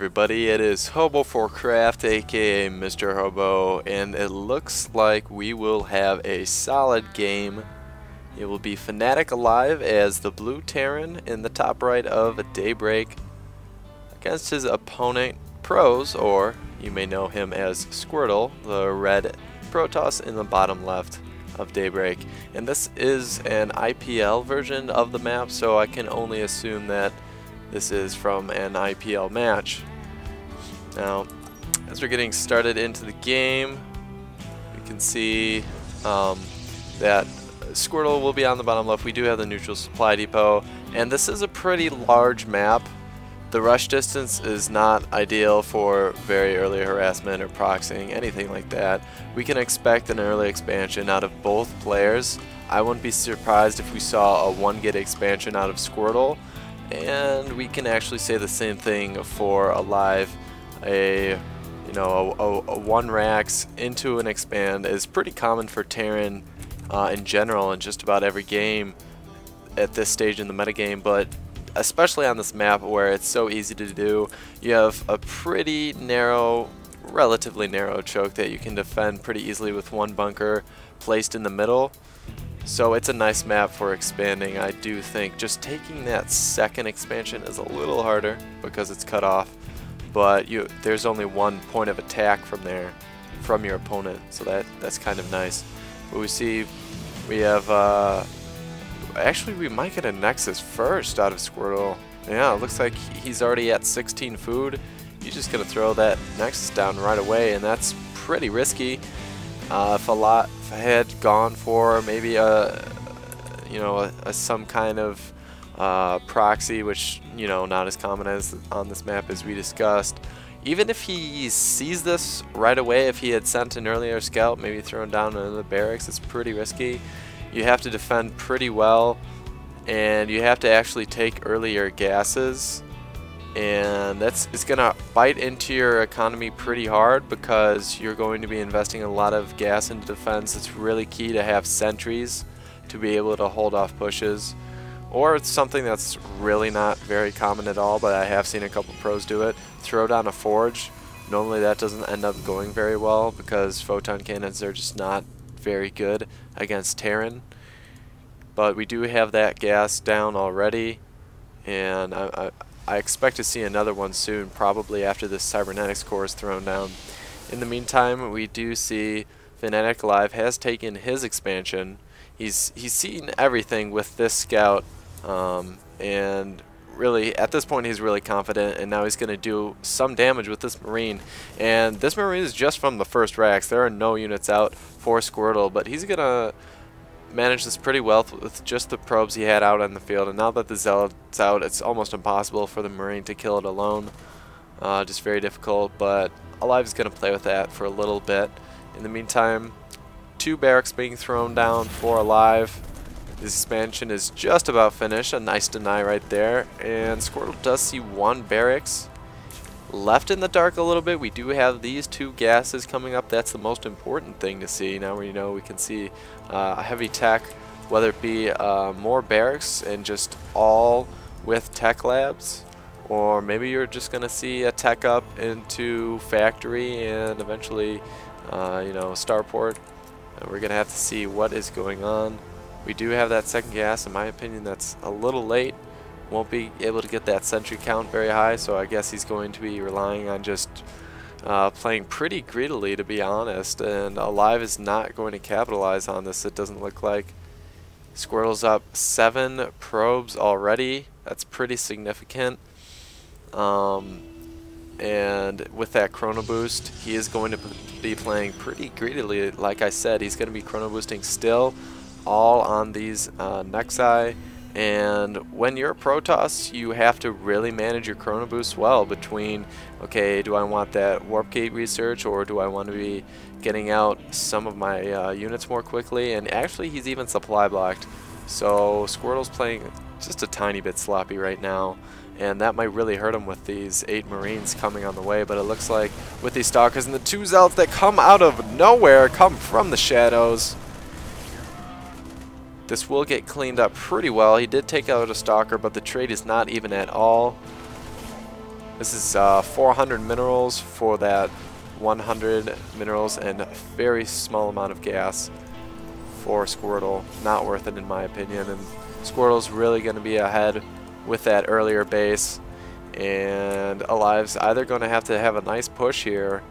everybody, it is Hobo4Craft, aka Mr. Hobo, and it looks like we will have a solid game. It will be FnaticaLive as the blue Terran in the top right of Daybreak against his opponent Pros, or you may know him as Squirtle, the red Protoss in the bottom left of Daybreak. And this is an IPL version of the map, so I can only assume that this is from an IPL match. Now, as we're getting started into the game, you can see that Squirtle will be on the bottom left. We do have the neutral supply depot, and this is a pretty large map. The rush distance is not ideal for very early harassment or proxying, anything like that. We can expect an early expansion out of both players. I wouldn't be surprised if we saw a 1-git expansion out of Squirtle. And we can actually say the same thing for Alive. A 1 Rax into an expand is pretty common for Terran in general in just about every game at this stage in the metagame, but especially on this map where it's so easy to do. You have a pretty narrow, relatively narrow choke that you can defend pretty easily with 1 bunker placed in the middle. So it's a nice map for expanding. I do think just taking that second expansion is a little harder because it's cut off, but there's only 1 point of attack from there, from your opponent, so that's kind of nice. But we see we have, actually we might get a Nexus first out of Squirtle. Yeah, it looks like he's already at 16 food. He's just going to throw that Nexus down right away, and that's pretty risky. If I had gone for maybe some kind of proxy, which not as common as on this map as we discussed, even if he sees this right away, if he had sent an earlier scout, maybe thrown down another barracks, it's pretty risky. You have to defend pretty well, and you have to actually take earlier gases. And it's gonna bite into your economy pretty hard because you're going to be investing a lot of gas into defense. It's really key to have sentries to be able to hold off pushes, or it's something that's really not very common at all, but I have seen a couple pros do it. Throw down a forge. Normally that doesn't end up going very well because photon cannons are just not very good against Terran. But we do have that gas down already, and I expect to see another one soon, probably after this cybernetics core is thrown down. In the meantime, we do see FnaticaLive has taken his expansion. He's seen everything with this scout, and really at this point he's really confident, and now he's going to do some damage with this Marine. And this Marine is just from the first Rax. There are no units out for Squirtle, but he's going to managed this pretty well with just the probes he had out on the field, and now that the Zealot's out, it's almost impossible for the Marine to kill it alone. Just very difficult, but Alive is going to play with that for a little bit. In the meantime, 2 barracks being thrown down for Alive. This expansion is just about finished, a nice deny right there, and Squirtle does see 1 barracks left in the dark a little bit. We do have these 2 gases coming up. That's the most important thing to see. Now we can see heavy tech, whether it be more barracks and just all with tech labs, or maybe you're just going to see a tech up into factory and eventually starport. We're going to have to see what is going on. We do have that second gas. In my opinion, that's a little late. Won't be able to get that sentry count very high, so I guess he's going to be relying on just playing pretty greedily, to be honest, and Alive is not going to capitalize on this, it doesn't look like. Squirtle's up 7 probes already. That's pretty significant. And with that chrono boost, he is going to be playing pretty greedily. Like I said, he's going to be chrono boosting still, all on these Nexi. And when you're a Protoss, you have to really manage your chrono boost well between, okay, do I want that warp gate research, or do I want to be getting out some of my units more quickly? And actually he's even supply blocked, so Squirtle's playing just a tiny bit sloppy right now, and that might really hurt him with these 8 Marines coming on the way. But it looks like with these Stalkers and the 2 Zealots that come out of nowhere, come from the shadows, this will get cleaned up pretty well. He did take out a Stalker, but the trade is not even at all. This is 400 minerals for that 100 minerals and a very small amount of gas for Squirtle. Not worth it in my opinion, and Squirtle's really going to be ahead with that earlier base, and Alive's either going to have a nice push here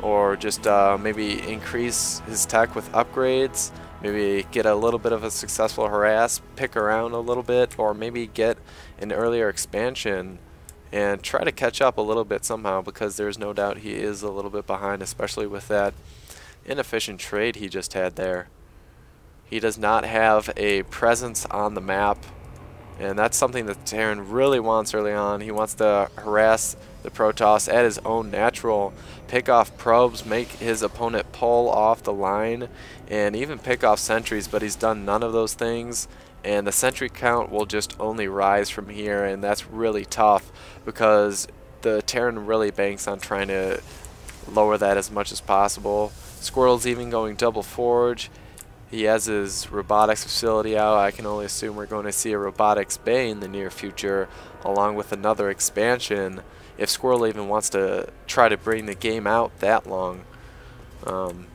or just maybe increase his tech with upgrades, maybe get a little bit of a successful harass, pick around a little bit, or maybe get an earlier expansion and try to catch up a little bit somehow, because there's no doubt he is a little bit behind, especially with that inefficient trade he just had there. He does not have a presence on the map, and that's something that Terran really wants early on. He wants to harass the Protoss at his own natural, pick off probes, make his opponent pull off the line, and even pick off sentries, but he's done none of those things, and the sentry count will just only rise from here, and that's really tough because the Terran really banks on trying to lower that as much as possible. Squirtle's even going double forge. He has his robotics facility out. I can only assume we're going to see a robotics bay in the near future, along with another expansion, if Squirtle even wants to try to bring the game out that long.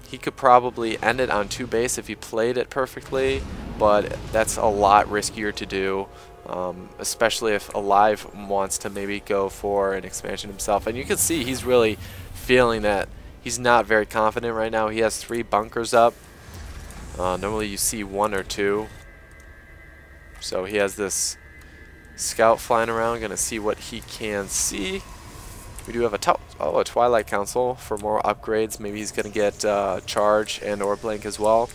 He could probably end it on 2 base if he played it perfectly, but that's a lot riskier to do, especially if Alive wants to maybe go for an expansion himself. And you can see he's really feeling that he's not very confident right now. He has 3 bunkers up. Normally you see 1 or 2. So he has this scout flying around, gonna see what he can see. We do have a Twilight Council for more upgrades. Maybe he's gonna get charge and or blink as well.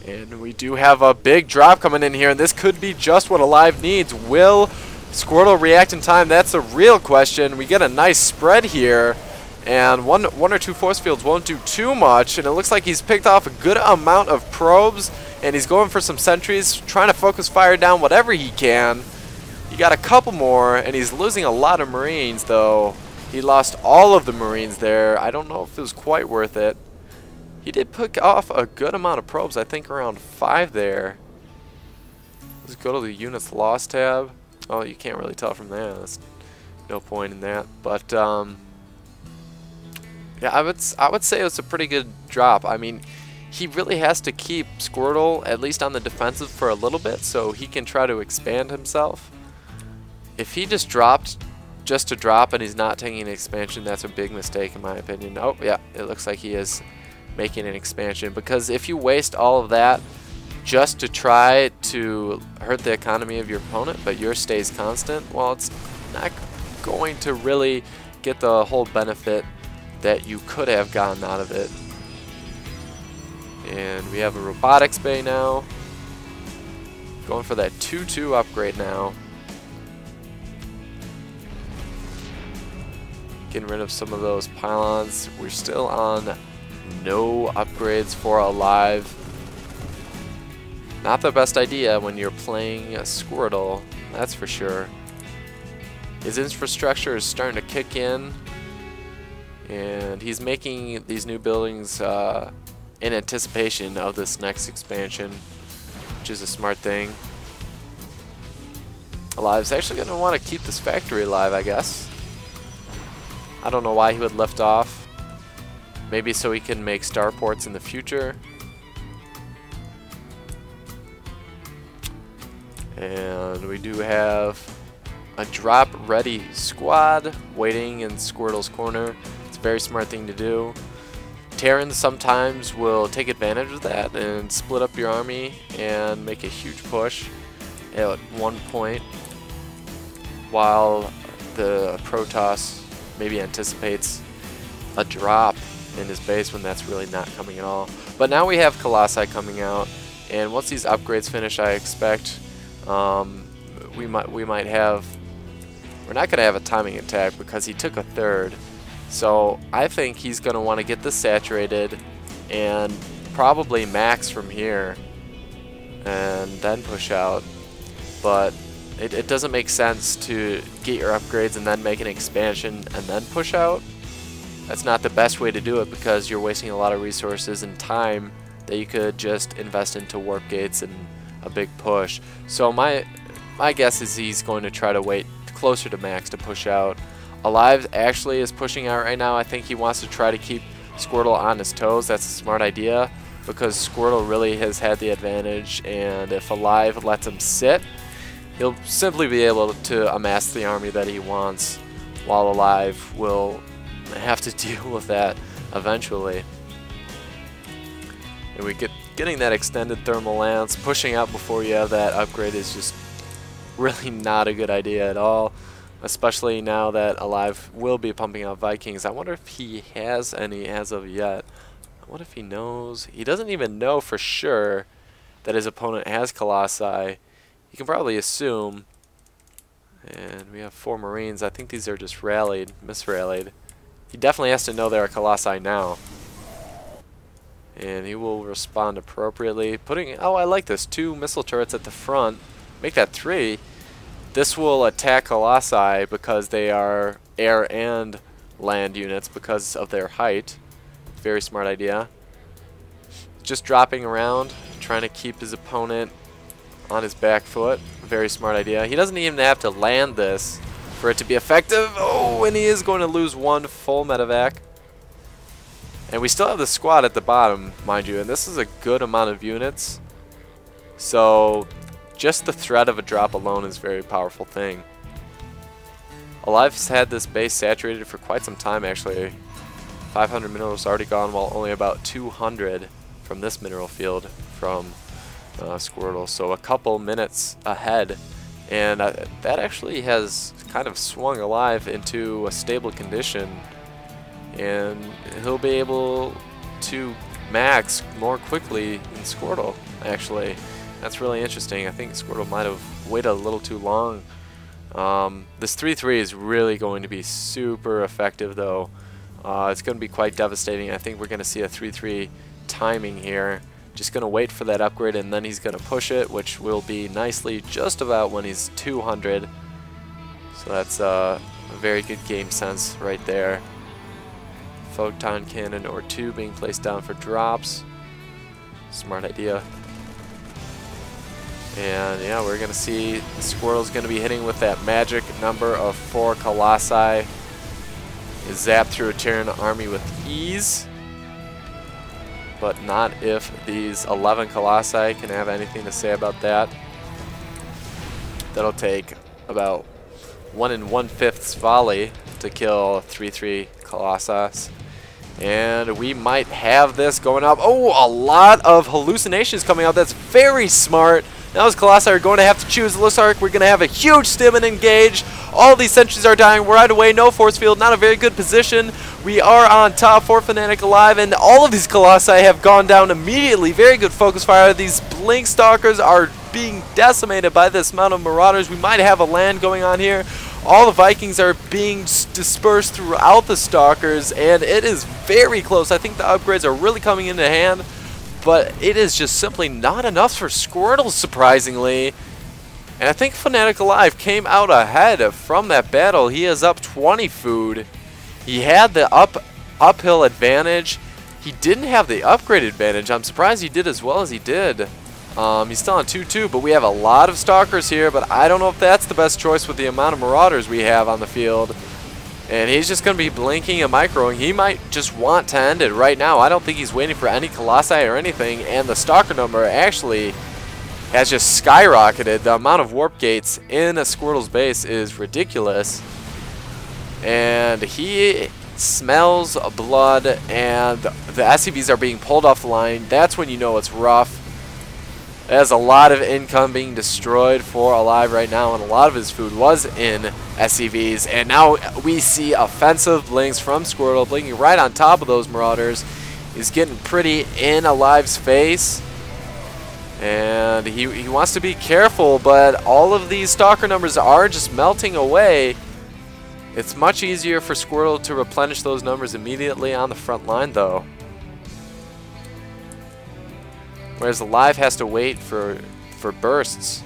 And we do have a big drop coming in here, and this could be just what Alive needs. Will Squirtle react in time? That's a real question. We get a nice spread here, and one or two force fields won't do too much, and it looks like he's picked off a good amount of probes, and he's going for some sentries, trying to focus fire down whatever he can. He got a couple more, and he's losing a lot of Marines, though. He lost all of the Marines there. I don't know if it was quite worth it. He did pick off a good amount of probes, I think around 5 there. Let's go to the units lost tab. Oh, you can't really tell from there. There's no point in that. But yeah, I would say it's a pretty good drop. I mean, he really has to keep Squirtle at least on the defensive for a little bit so he can try to expand himself. If he just dropped just to drop and he's not taking an expansion, that's a big mistake in my opinion. Oh yeah, it looks like he is making an expansion, because if you waste all of that just to try to hurt the economy of your opponent but yours stays constant, well, it's not going to really get the whole benefit that you could have gotten out of it. And we have a robotics bay now, going for that 2-2 upgrade now. Getting rid of some of those pylons. We're still on no upgrades for Alive. Not the best idea when you're playing a Squirtle, that's for sure. His infrastructure is starting to kick in, and he's making these new buildings in anticipation of this next expansion, which is a smart thing. Alive's actually going to want to keep this factory alive, I guess. I don't know why he would lift off. Maybe so he can make starports in the future. And we do have a drop ready squad waiting in Squirtle's corner. It's a very smart thing to do. Terrans sometimes will take advantage of that and split up your army and make a huge push at one point, while the Protoss maybe anticipates a drop in his base when that's really not coming at all. But now we have Colossi coming out, and once these upgrades finish, I expect we might have, we're not going to have a timing attack because he took a third. So I think he's going to want to get this saturated and probably max from here and then push out. But it doesn't make sense to get your upgrades and then make an expansion and then push out. That's not the best way to do it, because you're wasting a lot of resources and time that you could just invest into warp gates and a big push. So my guess is he's going to try to wait closer to max to push out. Alive actually is pushing out right now. I think he wants to try to keep Squirtle on his toes. That's a smart idea because Squirtle really has had the advantage, and if Alive lets him sit, he'll simply be able to amass the army that he wants, while Alive will have to deal with that eventually. And we getting that extended thermal lance, pushing out before you have that upgrade is just really not a good idea at all, especially now that Alive will be pumping out Vikings. I wonder if he has any as of yet. What if he knows? He doesn't even know for sure that his opponent has Colossi. You can probably assume. And we have 4 Marines. I think these are just rallied, misrallied. He definitely has to know there are Colossi now. And he will respond appropriately. Oh, I like this. 2 missile turrets at the front. Make that 3. This will attack Colossi because they are air and land units because of their height. Very smart idea. Just dropping around, trying to keep his opponent on his back foot. Very smart idea. He doesn't even have to land this for it to be effective. Oh, and he is going to lose 1 full medevac. And we still have the squad at the bottom, mind you, and this is a good amount of units. So just the threat of a drop alone is a very powerful thing. Alive's had this base saturated for quite some time actually. 500 minerals already gone, while only about 200 from this mineral field from Squirtle. So a couple minutes ahead, and that actually has kind of swung Alive into a stable condition, and he'll be able to max more quickly than Squirtle actually. That's really interesting. I think Squirtle might have waited a little too long. This 3-3 is really going to be super effective though. It's going to be quite devastating. I think we're going to see a 3-3 timing here. Just going to wait for that upgrade, and then he's going to push it, which will be nicely just about when he's 200. So that's a very good game sense right there. Photon cannon or 2 being placed down for drops. Smart idea. And yeah, we're going to see Squirtle's going to be hitting with that magic number of 4 Colossi. Is zapped through a Terran army with ease, but not if these 11 Colossi can have anything to say about that. That'll take about 1 1/5 volley to kill 3-3 Colossus. And we might have this going up. Oh, a lot of hallucinations coming out. That's very smart. Now as Colossi are going to have to choose. Looks like we're going to have a huge stim and engage. All these sentries are dying right away. No force field. Not a very good position. We are on top for FnaticaLive, and all of these Colossi have gone down immediately. Very good focus fire. These Blink Stalkers are being decimated by this amount of Marauders. We might have a land going on here. All the Vikings are being dispersed throughout the Stalkers, and it is very close. I think the upgrades are really coming into hand, but it is just simply not enough for Squirtle, surprisingly. And I think FnaticaLive came out ahead from that battle. He is up 20 food. He had the uphill advantage. He didn't have the upgrade advantage. I'm surprised he did as well as he did. He's still on 2-2, but we have a lot of Stalkers here, but I don't know if that's the best choice with the amount of Marauders we have on the field. And he's just going to be blinking and microing. He might just want to end it right now. I don't think he's waiting for any Colossi or anything, and the Stalker number actually has just skyrocketed. The amount of warp gates in a Squirtle's base is ridiculous. And he smells blood, and the SCVs are being pulled off the line. That's when you know it's rough. There's a lot of income being destroyed for Alive right now, and a lot of his food was in SCVs. And now we see offensive blinks from Squirtle, blinking right on top of those Marauders. He's getting pretty in Alive's face. And he wants to be careful, but all of these Stalker numbers are just melting away. It's much easier for Squirtle to replenish those numbers immediately on the front line, though. Whereas Alive has to wait for bursts.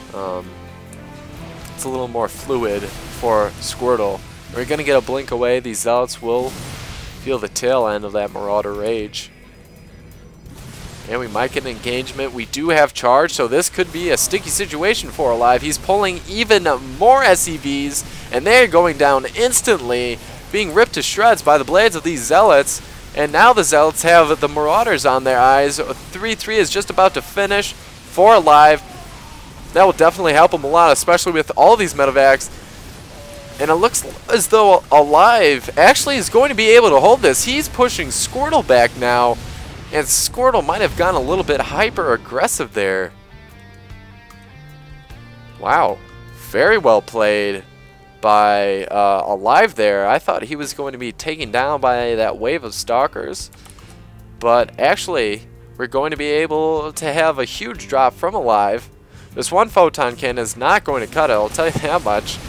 It's a little more fluid for Squirtle. We're going to get a blink away. These Zealots will feel the tail end of that Marauder Rage. And we might get an engagement. We do have charge, so this could be a sticky situation for Alive. He's pulling even more SCVs, and they're going down instantly, being ripped to shreds by the blades of these Zealots. And now the Zealots have the Marauders on their eyes. 3-3 is just about to finish for Alive. That will definitely help him a lot, especially with all these medevacs. And it looks as though Alive actually is going to be able to hold this. He's pushing Squirtle back now. And Squirtle might have gone a little bit hyper-aggressive there. Wow. Very well played by Alive there. I thought he was going to be taken down by that wave of Stalkers. But actually, we're going to be able to have a huge drop from Alive. This one Photon Cannon is not going to cut it, I'll tell you that much.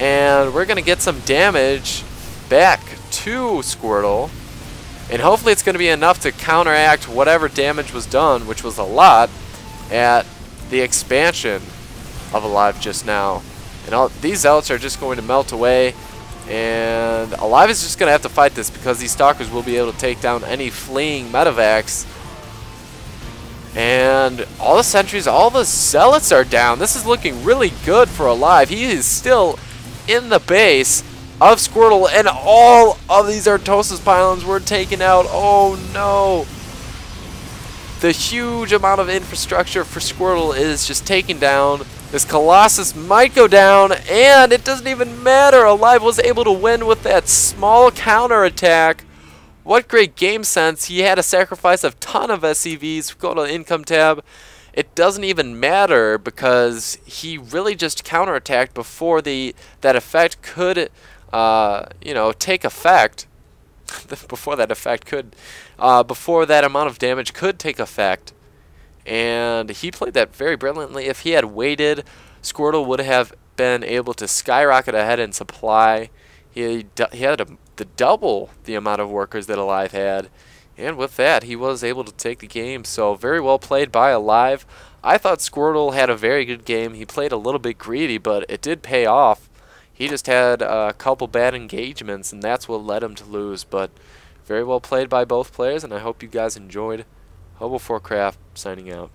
And we're going to get some damage back to Squirtle. And hopefully it's going to be enough to counteract whatever damage was done, which was a lot, at the expansion of Alive just now. And these Zealots are just going to melt away. And Alive is just going to have to fight this because these Stalkers will be able to take down any fleeing medevacs. And all the sentries, all the Zealots are down. This is looking really good for Alive. He is still in the base of Squirtle, and all of these Artosis pylons were taken out. Oh no! The huge amount of infrastructure for Squirtle is just taken down. This Colossus might go down, and it doesn't even matter. Alive was able to win with that small counterattack. What great game sense. He had to sacrifice a ton of SCVs. Go to the income tab. It doesn't even matter because he really just counterattacked before that effect could, you know, take effect. Before that amount of damage could take effect. And he played that very brilliantly. If he had waited, Squirtle would have been able to skyrocket ahead in supply. He had the double the amount of workers that Alive had. And with that, he was able to take the game. So very well played by Alive. I thought Squirtle had a very good game. He played a little bit greedy, but it did pay off. He just had a couple bad engagements, and that's what led him to lose. But very well played by both players, and I hope you guys enjoyed. Hobo4Craft signing out.